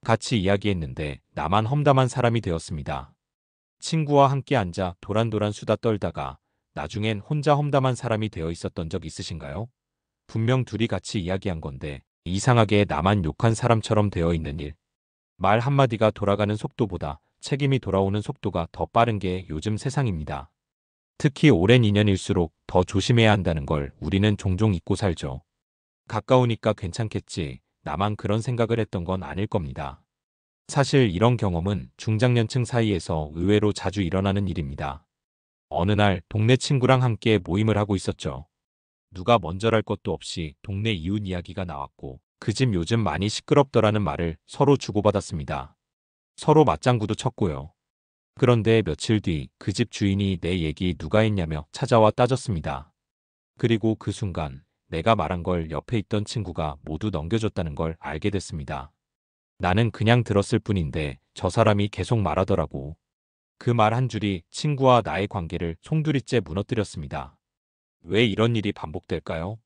같이 이야기했는데 나만 험담한 사람이 되었습니다. 친구와 함께 앉아 도란도란 수다 떨다가 나중엔 혼자 험담한 사람이 되어 있었던 적 있으신가요? 분명 둘이 같이 이야기한 건데 이상하게 나만 욕한 사람처럼 되어 있는 일. 말 한마디가 돌아가는 속도보다 책임이 돌아오는 속도가 더 빠른 게 요즘 세상입니다. 특히 오랜 인연일수록 더 조심해야 한다는 걸 우리는 종종 잊고 살죠. 가까우니까 괜찮겠지. 나만 그런 생각을 했던 건 아닐 겁니다. 사실 이런 경험은 중장년층 사이에서 의외로 자주 일어나는 일입니다. 어느 날 동네 친구랑 함께 모임을 하고 있었죠. 누가 먼저랄 것도 없이 동네 이웃 이야기가 나왔고 그 집 요즘 많이 시끄럽더라는 말을 서로 주고받았습니다. 서로 맞장구도 쳤고요. 그런데 며칠 뒤 그 집 주인이 내 얘기 누가 했냐며 찾아와 따졌습니다. 그리고 그 순간 내가 말한 걸 옆에 있던 친구가 모두 넘겨줬다는 걸 알게 됐습니다. 나는 그냥 들었을 뿐인데 저 사람이 계속 말하더라고. 그 말 한 줄이 친구와 나의 관계를 송두리째 무너뜨렸습니다. 왜 이런 일이 반복될까요?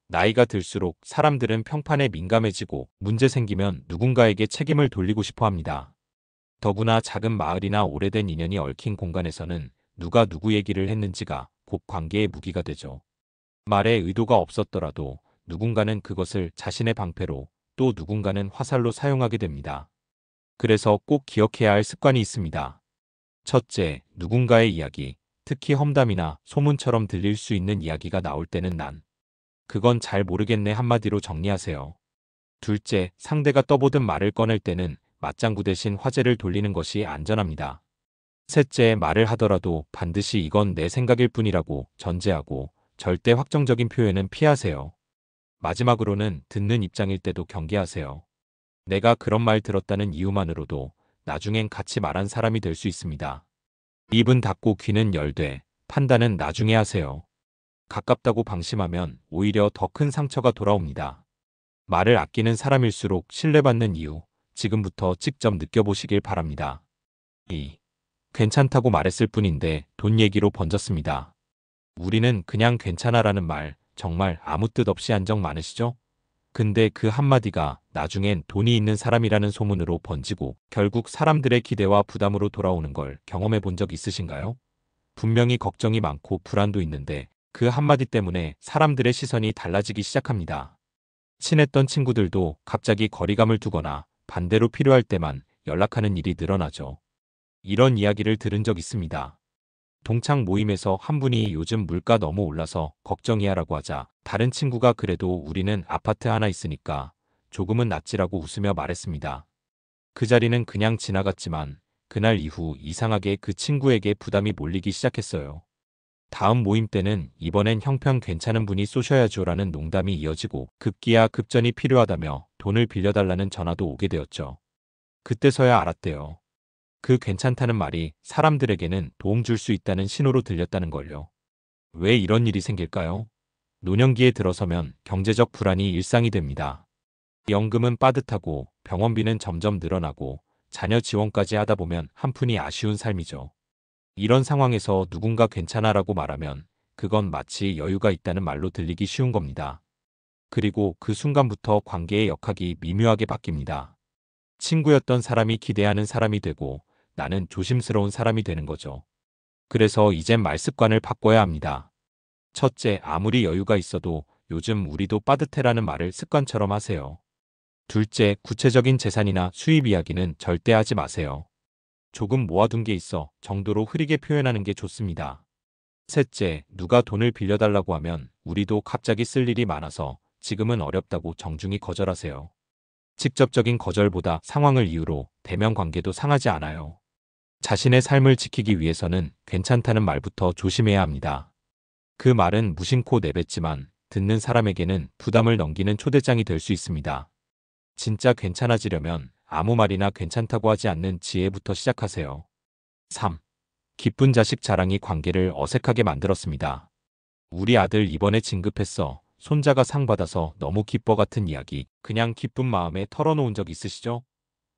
나이가 들수록 사람들은 평판에 민감해지고 문제 생기면 누군가에게 책임을 돌리고 싶어 합니다. 더구나 작은 마을이나 오래된 인연이 얽힌 공간에서는 누가 누구 얘기를 했는지가 곧 관계의 무기가 되죠. 말에 의도가 없었더라도 누군가는 그것을 자신의 방패로 또 누군가는 화살로 사용하게 됩니다. 그래서 꼭 기억해야 할 습관이 있습니다. 첫째, 누군가의 이야기, 특히 험담이나 소문처럼 들릴 수 있는 이야기가 나올 때는 난 그건 잘 모르겠네 한마디로 정리하세요. 둘째, 상대가 떠보든 말을 꺼낼 때는 맞장구 대신 화제를 돌리는 것이 안전합니다. 셋째, 말을 하더라도 반드시 이건 내 생각일 뿐이라고 전제하고 절대 확정적인 표현은 피하세요. 마지막으로는 듣는 입장일 때도 경계하세요. 내가 그런 말 들었다는 이유만으로도 나중엔 같이 말한 사람이 될 수 있습니다. 입은 닫고 귀는 열되 판단은 나중에 하세요. 가깝다고 방심하면 오히려 더 큰 상처가 돌아옵니다. 말을 아끼는 사람일수록 신뢰받는 이유, 지금부터 직접 느껴보시길 바랍니다. 2. 괜찮다고 말했을 뿐인데 돈 얘기로 번졌습니다. 우리는 그냥 괜찮아라는 말 정말 아무 뜻 없이 한 적 많으시죠? 근데 그 한마디가 나중엔 돈이 있는 사람이라는 소문으로 번지고 결국 사람들의 기대와 부담으로 돌아오는 걸 경험해 본 적 있으신가요? 분명히 걱정이 많고 불안도 있는데 그 한마디 때문에 사람들의 시선이 달라지기 시작합니다. 친했던 친구들도 갑자기 거리감을 두거나 반대로 필요할 때만 연락하는 일이 늘어나죠. 이런 이야기를 들은 적 있습니다. 동창 모임에서 한 분이 요즘 물가 너무 올라서 걱정이야라고 하자 다른 친구가 그래도 우리는 아파트 하나 있으니까 조금은 낫지라고 웃으며 말했습니다. 그 자리는 그냥 지나갔지만 그날 이후 이상하게 그 친구에게 부담이 몰리기 시작했어요. 다음 모임 때는 이번엔 형편 괜찮은 분이 쏘셔야죠라는 농담이 이어지고 급기야 급전이 필요하다며 돈을 빌려달라는 전화도 오게 되었죠. 그때서야 알았대요. 그 괜찮다는 말이 사람들에게는 도움 줄 수 있다는 신호로 들렸다는 걸요. 왜 이런 일이 생길까요? 노년기에 들어서면 경제적 불안이 일상이 됩니다. 연금은 빠듯하고 병원비는 점점 늘어나고 자녀 지원까지 하다 보면 한푼이 아쉬운 삶이죠. 이런 상황에서 누군가 괜찮아라고 말하면 그건 마치 여유가 있다는 말로 들리기 쉬운 겁니다. 그리고 그 순간부터 관계의 역학이 미묘하게 바뀝니다. 친구였던 사람이 기대하는 사람이 되고 나는 조심스러운 사람이 되는 거죠. 그래서 이젠 말습관을 바꿔야 합니다. 첫째, 아무리 여유가 있어도 요즘 우리도 빠듯해라는 말을 습관처럼 하세요. 둘째, 구체적인 재산이나 수입 이야기는 절대 하지 마세요. 조금 모아둔 게 있어 정도로 흐리게 표현하는 게 좋습니다. 셋째, 누가 돈을 빌려달라고 하면 우리도 갑자기 쓸 일이 많아서 지금은 어렵다고 정중히 거절하세요. 직접적인 거절보다 상황을 이유로 대면 관계도 상하지 않아요. 자신의 삶을 지키기 위해서는 괜찮다는 말부터 조심해야 합니다. 그 말은 무심코 내뱉지만 듣는 사람에게는 부담을 넘기는 초대장이 될 수 있습니다. 진짜 괜찮아지려면 아무 말이나 괜찮다고 하지 않는 지혜부터 시작하세요. 3. 기쁜 자식 자랑이 관계를 어색하게 만들었습니다. 우리 아들 이번에 진급했어. 손자가 상 받아서 너무 기뻐 같은 이야기 그냥 기쁜 마음에 털어놓은 적 있으시죠?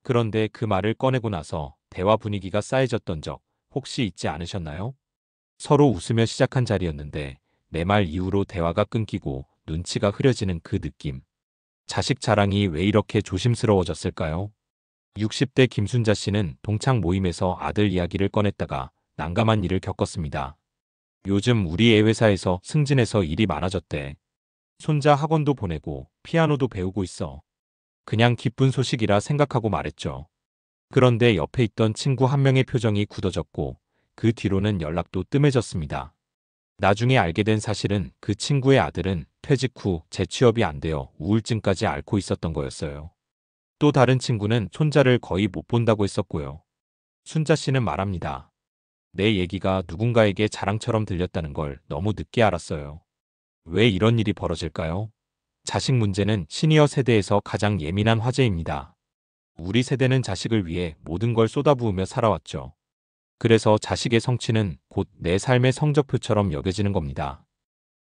그런데 그 말을 꺼내고 나서 대화 분위기가 싸해졌던 적 혹시 있지 않으셨나요? 서로 웃으며 시작한 자리였는데 내 말 이후로 대화가 끊기고 눈치가 흐려지는 그 느낌. 자식 자랑이 왜 이렇게 조심스러워졌을까요? 60대 김순자 씨는 동창 모임에서 아들 이야기를 꺼냈다가 난감한 일을 겪었습니다. 요즘 우리 애 회사에서 승진해서 일이 많아졌대. 손자 학원도 보내고 피아노도 배우고 있어. 그냥 기쁜 소식이라 생각하고 말했죠. 그런데 옆에 있던 친구 한 명의 표정이 굳어졌고 그 뒤로는 연락도 뜸해졌습니다. 나중에 알게 된 사실은 그 친구의 아들은 퇴직 후 재취업이 안 되어 우울증까지 앓고 있었던 거였어요. 또 다른 친구는 손자를 거의 못 본다고 했었고요. 순자 씨는 말합니다. 내 얘기가 누군가에게 자랑처럼 들렸다는 걸 너무 늦게 알았어요. 왜 이런 일이 벌어질까요? 자식 문제는 시니어 세대에서 가장 예민한 화제입니다. 우리 세대는 자식을 위해 모든 걸 쏟아부으며 살아왔죠. 그래서 자식의 성취는 곧 내 삶의 성적표처럼 여겨지는 겁니다.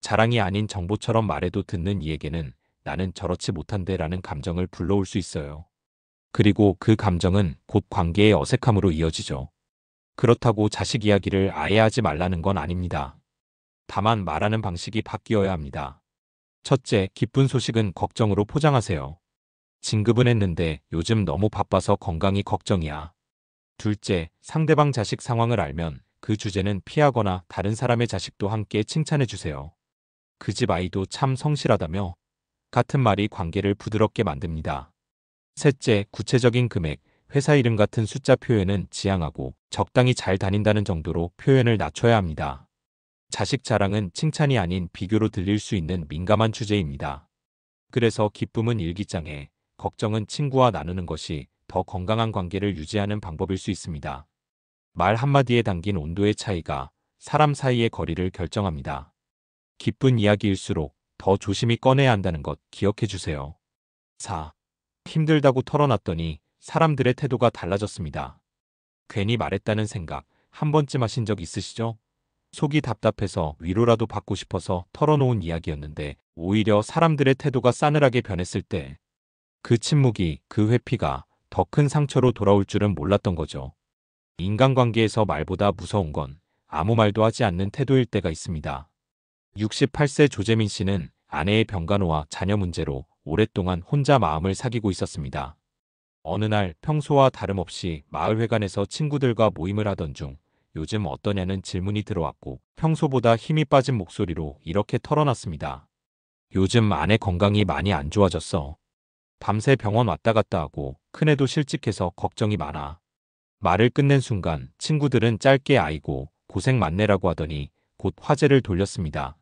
자랑이 아닌 정보처럼 말해도 듣는 이에게는 나는 저렇지 못한데 라는 감정을 불러올 수 있어요. 그리고 그 감정은 곧 관계의 어색함으로 이어지죠. 그렇다고 자식 이야기를 아예 하지 말라는 건 아닙니다. 다만 말하는 방식이 바뀌어야 합니다. 첫째, 기쁜 소식은 걱정으로 포장하세요. 진급은 했는데 요즘 너무 바빠서 건강이 걱정이야. 둘째, 상대방 자식 상황을 알면 그 주제는 피하거나 다른 사람의 자식도 함께 칭찬해 주세요. 그 집 아이도 참 성실하다며 같은 말이 관계를 부드럽게 만듭니다. 셋째, 구체적인 금액, 회사 이름 같은 숫자 표현은 지양하고 적당히 잘 다닌다는 정도로 표현을 낮춰야 합니다. 자식 자랑은 칭찬이 아닌 비교로 들릴 수 있는 민감한 주제입니다. 그래서 기쁨은 일기장에, 걱정은 친구와 나누는 것이 더 건강한 관계를 유지하는 방법일 수 있습니다. 말 한마디에 담긴 온도의 차이가 사람 사이의 거리를 결정합니다. 기쁜 이야기일수록 더 조심히 꺼내야 한다는 것 기억해 주세요. 4. 힘들다고 털어놨더니 사람들의 태도가 달라졌습니다. 괜히 말했다는 생각 한 번쯤 하신 적 있으시죠? 속이 답답해서 위로라도 받고 싶어서 털어놓은 이야기였는데 오히려 사람들의 태도가 싸늘하게 변했을 때 그 침묵이, 그 회피가 더 큰 상처로 돌아올 줄은 몰랐던 거죠. 인간관계에서 말보다 무서운 건 아무 말도 하지 않는 태도일 때가 있습니다. 68세 조재민 씨는 아내의 병간호와 자녀 문제로 오랫동안 혼자 마음을 사귀고 있었습니다. 어느 날 평소와 다름없이 마을회관에서 친구들과 모임을 하던 중 요즘 어떠냐는 질문이 들어왔고 평소보다 힘이 빠진 목소리로 이렇게 털어놨습니다. 요즘 아내 건강이 많이 안 좋아졌어. 밤새 병원 왔다 갔다 하고 큰애도 실직해서 걱정이 많아. 말을 끝낸 순간 친구들은 짧게 아이고 고생 많네라고 하더니 곧 화제를 돌렸습니다.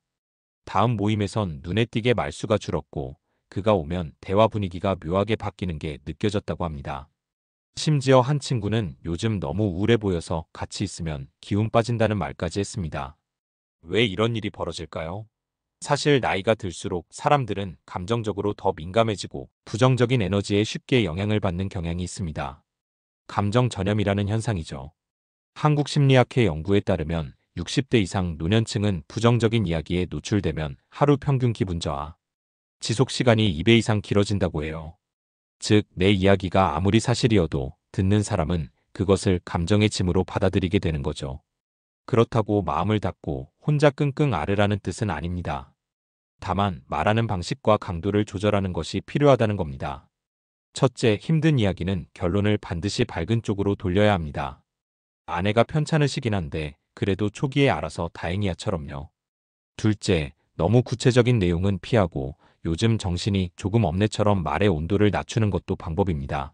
다음 모임에선 눈에 띄게 말수가 줄었고 그가 오면 대화 분위기가 묘하게 바뀌는 게 느껴졌다고 합니다. 심지어 한 친구는 요즘 너무 우울해 보여서 같이 있으면 기운 빠진다는 말까지 했습니다. 왜 이런 일이 벌어질까요? 사실 나이가 들수록 사람들은 감정적으로 더 민감해지고 부정적인 에너지에 쉽게 영향을 받는 경향이 있습니다. 감정 전염이라는 현상이죠. 한국심리학회 연구에 따르면 60대 이상 노년층은 부정적인 이야기에 노출되면 하루 평균 기분 저하, 지속 시간이 2배 이상 길어진다고 해요. 즉, 내 이야기가 아무리 사실이어도 듣는 사람은 그것을 감정의 짐으로 받아들이게 되는 거죠. 그렇다고 마음을 닫고 혼자 끙끙 앓으라는 뜻은 아닙니다. 다만 말하는 방식과 강도를 조절하는 것이 필요하다는 겁니다. 첫째, 힘든 이야기는 결론을 반드시 밝은 쪽으로 돌려야 합니다. 아내가 편찮으시긴 한데 그래도 초기에 알아서 다행이야처럼요. 둘째, 너무 구체적인 내용은 피하고 요즘 정신이 조금 없네처럼 말의 온도를 낮추는 것도 방법입니다.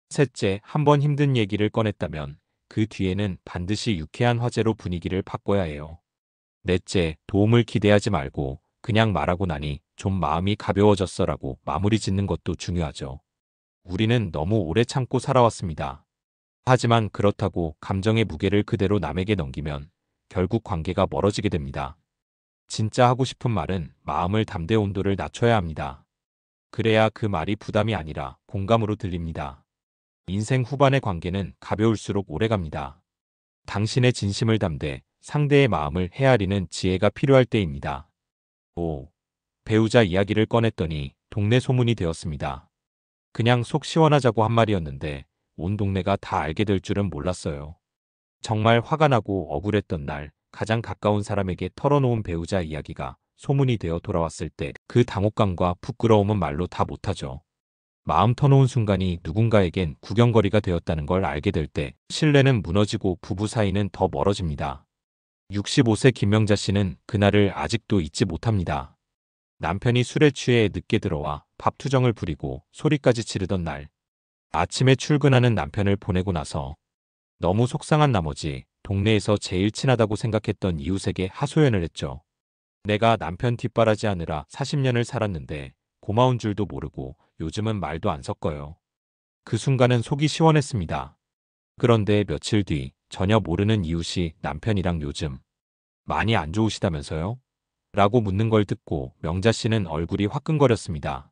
셋째, 한번 힘든 얘기를 꺼냈다면 그 뒤에는 반드시 유쾌한 화제로 분위기를 바꿔야 해요. 넷째, 도움을 기대하지 말고 그냥 말하고 나니 좀 마음이 가벼워졌어라고 마무리 짓는 것도 중요하죠. 우리는 너무 오래 참고 살아왔습니다. 하지만 그렇다고 감정의 무게를 그대로 남에게 넘기면 결국 관계가 멀어지게 됩니다. 진짜 하고 싶은 말은 마음을 담대 온도를 낮춰야 합니다. 그래야 그 말이 부담이 아니라 공감으로 들립니다. 인생 후반의 관계는 가벼울수록 오래갑니다. 당신의 진심을 담되 상대의 마음을 헤아리는 지혜가 필요할 때입니다. 5. 배우자 이야기를 꺼냈더니 동네 소문이 되었습니다. 그냥 속 시원하자고 한 말이었는데 온 동네가 다 알게 될 줄은 몰랐어요. 정말 화가 나고 억울했던 날 가장 가까운 사람에게 털어놓은 배우자 이야기가 소문이 되어 돌아왔을 때 그 당혹감과 부끄러움은 말로 다 못하죠. 마음 터놓은 순간이 누군가에겐 구경거리가 되었다는 걸 알게 될 때 신뢰는 무너지고 부부 사이는 더 멀어집니다. 65세 김명자 씨는 그날을 아직도 잊지 못합니다. 남편이 술에 취해 늦게 들어와 밥투정을 부리고 소리까지 지르던 날, 아침에 출근하는 남편을 보내고 나서 너무 속상한 나머지 동네에서 제일 친하다고 생각했던 이웃에게 하소연을 했죠. 내가 남편 뒷바라지하느라 40년을 살았는데 고마운 줄도 모르고 요즘은 말도 안 섞어요. 그 순간은 속이 시원했습니다. 그런데 며칠 뒤 전혀 모르는 이웃이 남편이랑 요즘 많이 안 좋으시다면서요? 라고 묻는 걸 듣고 명자 씨는 얼굴이 화끈거렸습니다.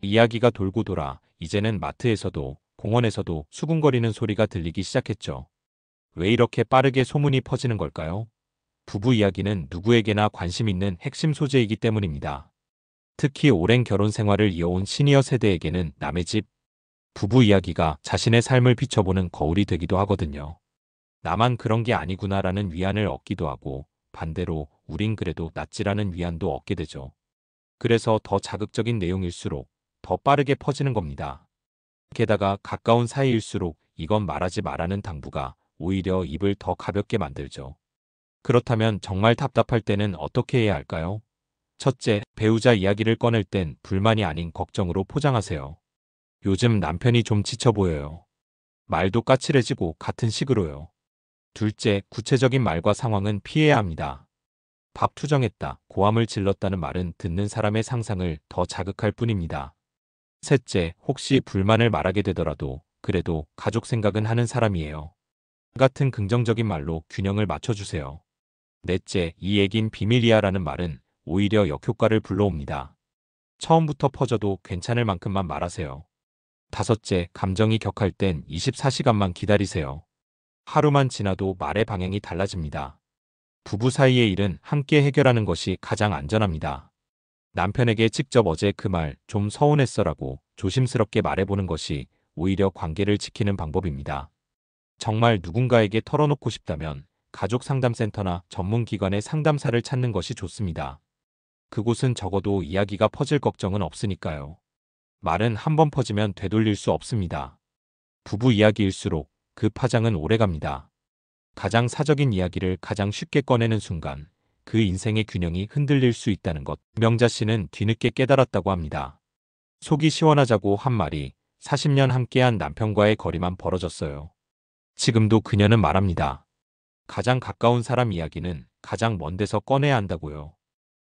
이야기가 돌고 돌아 이제는 마트에서도 공원에서도 수군거리는 소리가 들리기 시작했죠. 왜 이렇게 빠르게 소문이 퍼지는 걸까요? 부부 이야기는 누구에게나 관심 있는 핵심 소재이기 때문입니다. 특히 오랜 결혼 생활을 이어온 시니어 세대에게는 남의 집, 부부 이야기가 자신의 삶을 비춰보는 거울이 되기도 하거든요. 나만 그런 게 아니구나라는 위안을 얻기도 하고 반대로 우린 그래도 낫지라는 위안도 얻게 되죠. 그래서 더 자극적인 내용일수록 더 빠르게 퍼지는 겁니다. 게다가 가까운 사이일수록 이건 말하지 말라는 당부가 오히려 입을 더 가볍게 만들죠. 그렇다면 정말 답답할 때는 어떻게 해야 할까요? 첫째, 배우자 이야기를 꺼낼 땐 불만이 아닌 걱정으로 포장하세요. 요즘 남편이 좀 지쳐 보여요. 말도 까칠해지고 같은 식으로요. 둘째, 구체적인 말과 상황은 피해야 합니다. 밥 투정했다, 고함을 질렀다는 말은 듣는 사람의 상상을 더 자극할 뿐입니다. 셋째, 혹시 불만을 말하게 되더라도 그래도 가족 생각은 하는 사람이에요. 같은 긍정적인 말로 균형을 맞춰주세요. 넷째, 이 얘긴 비밀이야라는 말은 오히려 역효과를 불러옵니다. 처음부터 퍼져도 괜찮을 만큼만 말하세요. 다섯째, 감정이 격할 땐 24시간만 기다리세요. 하루만 지나도 말의 방향이 달라집니다. 부부 사이의 일은 함께 해결하는 것이 가장 안전합니다. 남편에게 직접 어제 그 말 좀 서운했어라고 조심스럽게 말해보는 것이 오히려 관계를 지키는 방법입니다. 정말 누군가에게 털어놓고 싶다면 가족 상담센터나 전문기관의 상담사를 찾는 것이 좋습니다. 그곳은 적어도 이야기가 퍼질 걱정은 없으니까요. 말은 한 번 퍼지면 되돌릴 수 없습니다. 부부 이야기일수록 그 파장은 오래갑니다. 가장 사적인 이야기를 가장 쉽게 꺼내는 순간 그 인생의 균형이 흔들릴 수 있다는 것, 명자 씨는 뒤늦게 깨달았다고 합니다. 속이 시원하자고 한 말이 40년 함께한 남편과의 거리만 벌어졌어요. 지금도 그녀는 말합니다. 가장 가까운 사람 이야기는 가장 먼 데서 꺼내야 한다고요.